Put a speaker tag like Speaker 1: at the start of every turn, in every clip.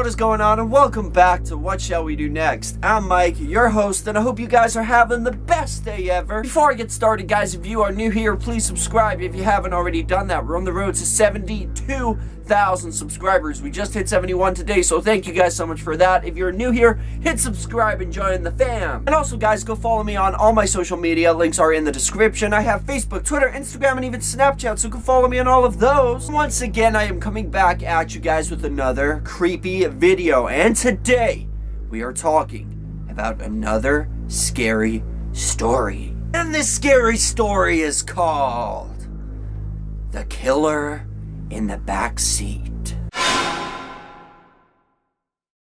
Speaker 1: what is going on, and welcome back to What Shall We Do Next. I'm Mike, your host, and I hope you guys are having the best day ever. Before I get started, guys, if you are new here, please subscribe if you haven't already done that. We're on the road to 72,000 subscribers. We just hit 71 today, so thank you guys so much for that. If you're new here, hit subscribe and join the fam. And also, guys, go follow me on all my social media. Links are in the description. I have Facebook, Twitter, Instagram, and even Snapchat, so go follow me on all of those. Once again, I am coming back at you guys with another creepy video, and today we are talking about another scary story. And this scary story is called The Killer in the Back Seat.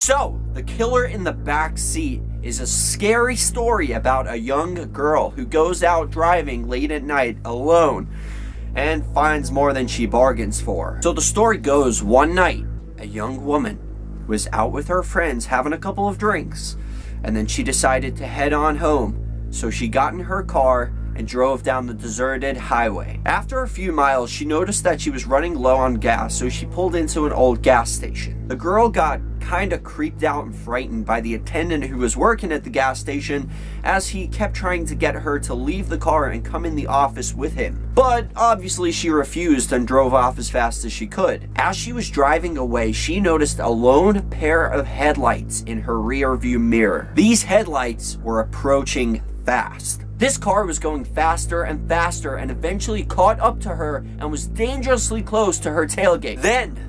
Speaker 1: So, The Killer in the Back Seat is a scary story about a young girl who goes out driving late at night alone and finds more than she bargains for. So the story goes, one night, a young woman was out with her friends having a couple of drinks, and then she decided to head on home. So she got in her car and drove down the deserted highway. After a few miles, she noticed that she was running low on gas, so she pulled into an old gas station. The girl got kind of creeped out and frightened by the attendant who was working at the gas station, as he kept trying to get her to leave the car and come in the office with him. But obviously she refused and drove off as fast as she could. As she was driving away, she noticed a lone pair of headlights in her rear view mirror. These headlights were approaching fast. This car was going faster and faster and eventually caught up to her and was dangerously close to her tailgate. Then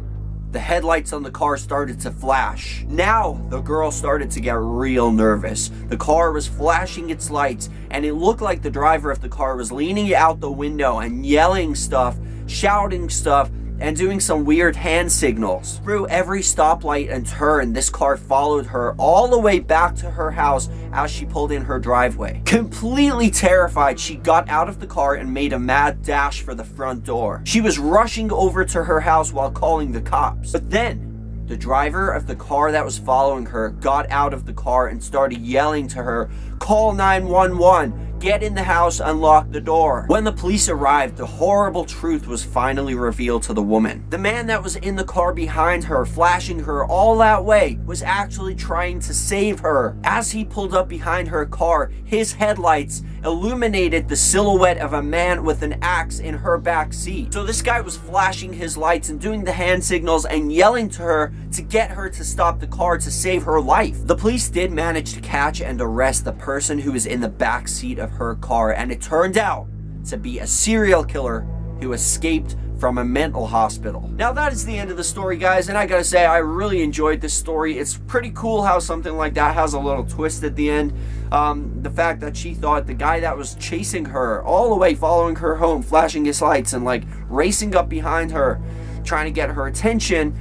Speaker 1: the headlights on the car started to flash. Now the girl started to get real nervous. The car was flashing its lights, and it looked like the driver of the car was leaning out the window and yelling stuff, shouting stuff, and doing some weird hand signals. Through every stoplight and turn, this car followed her all the way back to her house as she pulled in her driveway. Completely terrified, she got out of the car and made a mad dash for the front door. She was rushing over to her house while calling the cops. But then, the driver of the car that was following her got out of the car and started yelling to her, "Call 911. Get in the house, unlock the door." When the police arrived, the horrible truth was finally revealed to the woman. The man that was in the car behind her, flashing her all that way, was actually trying to save her. As he pulled up behind her car, his headlights illuminated the silhouette of a man with an axe in her back seat. So this guy was flashing his lights and doing the hand signals and yelling to her to get her to stop the car to save her life. The police did manage to catch and arrest the person who was in the back seat of her car, and it turned out to be a serial killer who escaped from a mental hospital. Now that is the end of the story, guys, and I gotta say, I really enjoyed this story. It's pretty cool how something like that has a little twist at the end. The fact that she thought the guy that was chasing her all the way, following her home, flashing his lights and like racing up behind her, trying to get her attention,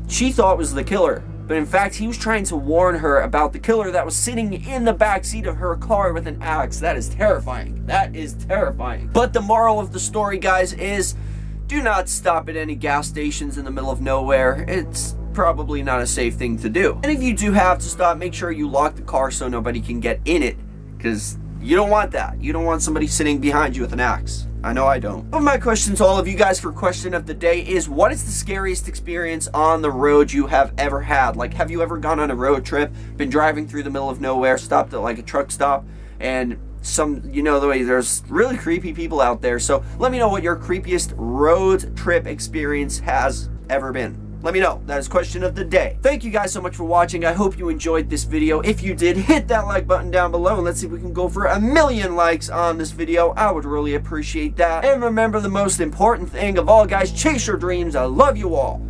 Speaker 1: she thought was the killer. But in fact, he was trying to warn her about the killer that was sitting in the back seat of her car with an axe. That is terrifying. That is terrifying. But the moral of the story, guys, is do not stop at any gas stations in the middle of nowhere. It's probably not a safe thing to do. And if you do have to stop, make sure you lock the car so nobody can get in it, because you don't want that. You don't want somebody sitting behind you with an axe. I know I don't. But my question to all of you guys for question of the day is, what is the scariest experience on the road you have ever had? Like, have you ever gone on a road trip, been driving through the middle of nowhere, stopped at like a truck stop, and you know, the way there's really creepy people out there. So let me know what your creepiest road trip experience has ever been. Let me know. That is question of the day. Thank you guys so much for watching. I hope you enjoyed this video. If you did, hit that like button down below, and let's see if we can go for 1,000,000 likes on this video. I would really appreciate that. And remember, the most important thing of all, guys, chase your dreams. I love you all.